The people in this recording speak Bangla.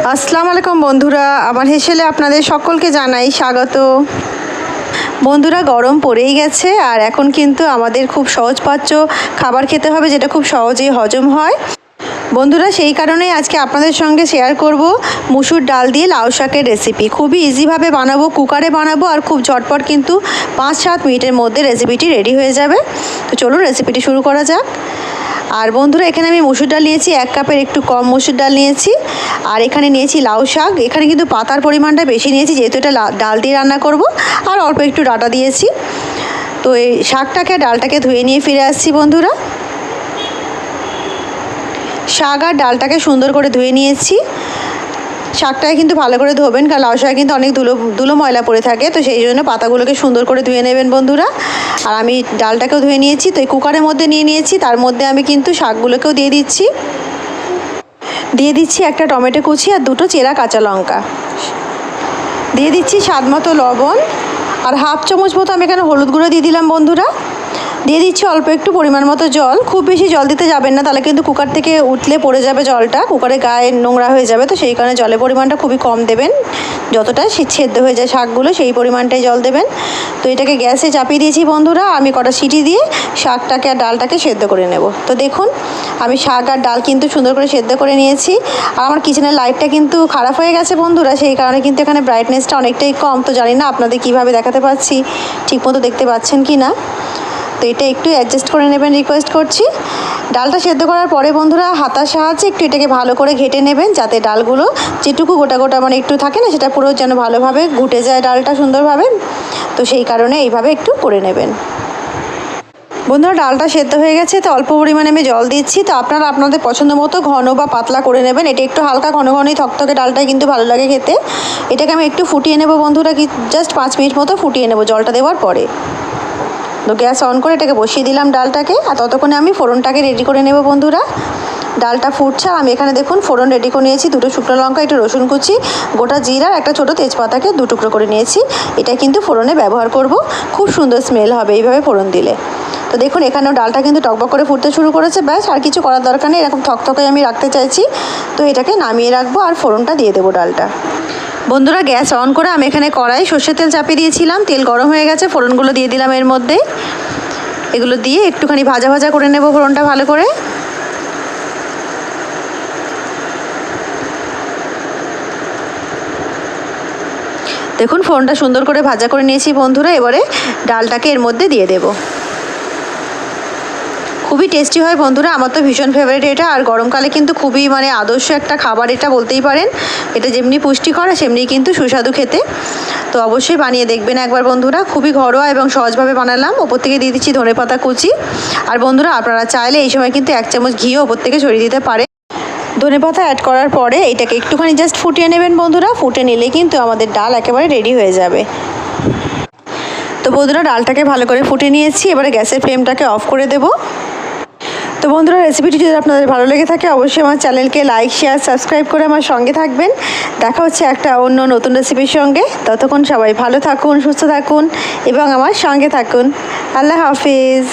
আসসালামু আলাইকুম বন্ধুরা, আমার হেসেলে আপনাদের সকলকে জানাই স্বাগত। বন্ধুরা, গরম পড়েই গেছে আর এখন কিন্তু আমাদের খুব সহজপাচ্য খাবার খেতে হবে, যেটা খুব সহজেই হজম হয়। বন্ধুরা, সেই কারণেই আজকে আপনাদের সঙ্গে শেয়ার করব মুসুর ডাল দিয়ে লাউ শাকের রেসিপি। খুবই ইজিভাবে বানাবো, কুকারে বানাবো আর খুব ঝটপট কিন্তু 5-7 মিনিটের মধ্যে রেসিপিটি রেডি হয়ে যাবে। তো চলুন রেসিপিটি শুরু করা যাক। আর বন্ধুরা, এখানে আমি মুসুর ডাল নিয়েছি, 1 কাপের একটু কম মুসুর ডাল নিয়েছি। আর এখানে নিয়েছি লাউ শাক। এখানে কিন্তু পাতার পরিমাণটা বেশি নিয়েছি, যেহেতু এটা ডাল দিয়ে রান্না করব। আর অল্প একটু ডাঁটা দিয়েছি। তো এই শাকটাকে ডালটাকে ধুয়ে নিয়ে ফিরে আসছি বন্ধুরা। শাক আর ডালটাকে সুন্দর করে ধুয়ে নিয়েছি। শাকটাকে কিন্তু ভালো করে ধোবেন, কারণ লাউ শাকে কিন্তু অনেক ধুলো ময়লা পড়ে থাকে, তো সেই জন্য পাতাগুলোকে সুন্দর করে ধুয়ে নেবেন বন্ধুরা। আর আমি ডালটাকেও ধুয়ে নিয়েছি। তো এই কুকারের মধ্যে নিয়ে নিয়েছি, তার মধ্যে আমি কিন্তু শাকগুলোকেও দিয়ে দিচ্ছি একটা টমেটো কুচি আর 2টো চেরা কাঁচা লঙ্কা। দিয়ে দিচ্ছি স্বাদ মতো লবণ আর 1/2 চামচ মতো আমি এখানে হলুদ গুঁড়ো দিয়ে দিলাম বন্ধুরা। দিয়ে দিচ্ছি অল্প একটু পরিমাণ মতো জল। খুব বেশি জল দিতে যাবেন না, তাহলে কিন্তু কুকার থেকে উঠলে পড়ে যাবে জলটা, কুকারে গায়ে নোংরা হয়ে যাবে। তো সেই কারণে জলের পরিমাণটা খুবই কম দেবেন, যতটা সেদ্ধ হয়ে যায় শাকগুলো সেই পরিমাণটাই জল দেবেন। তো এটাকে গ্যাসে চাপিয়ে দিয়েছি বন্ধুরা। আমি কটা সিটি দিয়ে শাকটাকে আর ডালটাকে সেদ্ধ করে নেব। তো দেখুন, আমি শাক আর ডাল কিন্তু সুন্দর করে সেদ্ধ করে নিয়েছি। আর আমার কিচেনের লাইটটা কিন্তু খারাপ হয়ে গেছে বন্ধুরা, সেই কারণে কিন্তু এখানে ব্রাইটনেসটা অনেকটাই কম। তো জানি না আপনাদের কীভাবে দেখাতে পাচ্ছি, ঠিকমতো দেখতে পাচ্ছেন কি না। তো এটা একটু অ্যাডজাস্ট করে নেবেন, রিকোয়েস্ট করছি। ডালটা সেদ্ধ করার পরে বন্ধুরা হাতার সাহায্যে একটু এটাকে ভালো করে ঘেটে নেবেন, যাতে ডালগুলো যেটুকু গোটা গোটা মানে একটু থাকে না, সেটা পুরো যেন ভালোভাবে ঘুটে যায় ডালটা সুন্দরভাবে। তো সেই কারণে এইভাবে একটু করে নেবেন বন্ধুরা। ডালটা সেদ্ধ হয়ে গেছে, তো অল্প পরিমাণে আমি জল দিচ্ছি। তো আপনারা আপনাদের পছন্দ মতো ঘন বা পাতলা করে নেবেন। এটা একটু হালকা ঘন ঘনই থকথকে ডালটাই কিন্তু ভালো লাগে খেতে। এটাকে আমি একটু ফুটিয়ে নেব বন্ধুরা, কি জাস্ট 5 মিনিট মতো ফুটিয়ে নেব জলটা দেওয়ার পরে। তো গ্যাস অন করে এটাকে বসিয়ে দিলাম ডালটাকে। আর ততক্ষণে আমি ফোড়নটাকে রেডি করে নেব বন্ধুরা। ডালটা ফুটছে, আমি এখানে দেখুন ফোড়ন রেডি করে নিয়েছি। 2টো শুকনো লঙ্কা, একটু রসুন কুচি, গোটা জিরা, একটা ছোটো তেজপাতাকে 2 টুকরো করে নিয়েছি। এটা কিন্তু ফোড়নে ব্যবহার করব, খুব সুন্দর স্মেল হবে এইভাবে ফোড়ন দিলে। তো দেখুন, এখানেও ডালটা কিন্তু টকবক করে ফুটতে শুরু করেছে। ব্যাস, আর কিছু করার দরকার নেই, এরকম থকথকে আমি রাখতে চাইছি। তো এটাকে নামিয়ে রাখবো আর ফোড়নটা দিয়ে দেবো ডালটা। বন্ধুরা, গ্যাস অন করে আমি এখানে কড়াই সর্ষের তেল চাপিয়ে দিয়েছিলাম। তেল গরম হয়ে গেছে, ফোড়নগুলো দিয়ে দিলাম এর মধ্যে। এগুলো দিয়ে একটুখানি ভাজা ভাজা করে নেব ফোড়নটা ভালো করে। দেখুন, ফোড়নটা সুন্দর করে ভাজা করে নিয়েছি বন্ধুরা। এবারে ডালটাকে এর মধ্যে দিয়ে দেব। খুবই টেস্টি হয় বন্ধুরা, আমার তো ভীষণ ফেভারিট এটা। আর গরমকালে কিন্তু খুবই আদর্শ একটা খাবার এটা বলতেই পারেন। এটা যেমনি পুষ্টিকর সেমনি কিন্তু সুস্বাদু খেতে। তো অবশ্যই বানিয়ে দেখবেন একবার বন্ধুরা। খুবই ঘরোয়া এবং সহজভাবে বানালাম। ওপর থেকে দিয়ে দিচ্ছি ধনেপাতা কুচি। আর বন্ধুরা, আপনারা চাইলে এই সময় কিন্তু 1 চামচ ঘিও ওপর থেকে ছড়িয়ে দিতে পারে। ধনেপাতা অ্যাড করার পরে এটাকে একটুখানি জাস্ট ফুটিয়ে নেবেন বন্ধুরা। ফুটে নিলে কিন্তু আমাদের ডাল একেবারে রেডি হয়ে যাবে। তো বন্ধুরা, ডালটাকে ভালো করে ফুটিয়ে নিয়েছি। এবারে গ্যাসের ফ্লেমটাকে অফ করে দেব। তো বন্ধুরা, রেসিপিটি যদি আপনাদের ভালো লেগে থাকে অবশ্যই আমার চ্যানেলকে লাইক, শেয়ার, সাবস্ক্রাইব করে আমার সঙ্গে থাকবেন। দেখা হচ্ছে একটা অন্য নতুন রেসিপির সঙ্গে। ততক্ষণ সবাই ভালো থাকুন, সুস্থ থাকুন এবং আমার সঙ্গে থাকুন। আল্লাহ হাফিজ।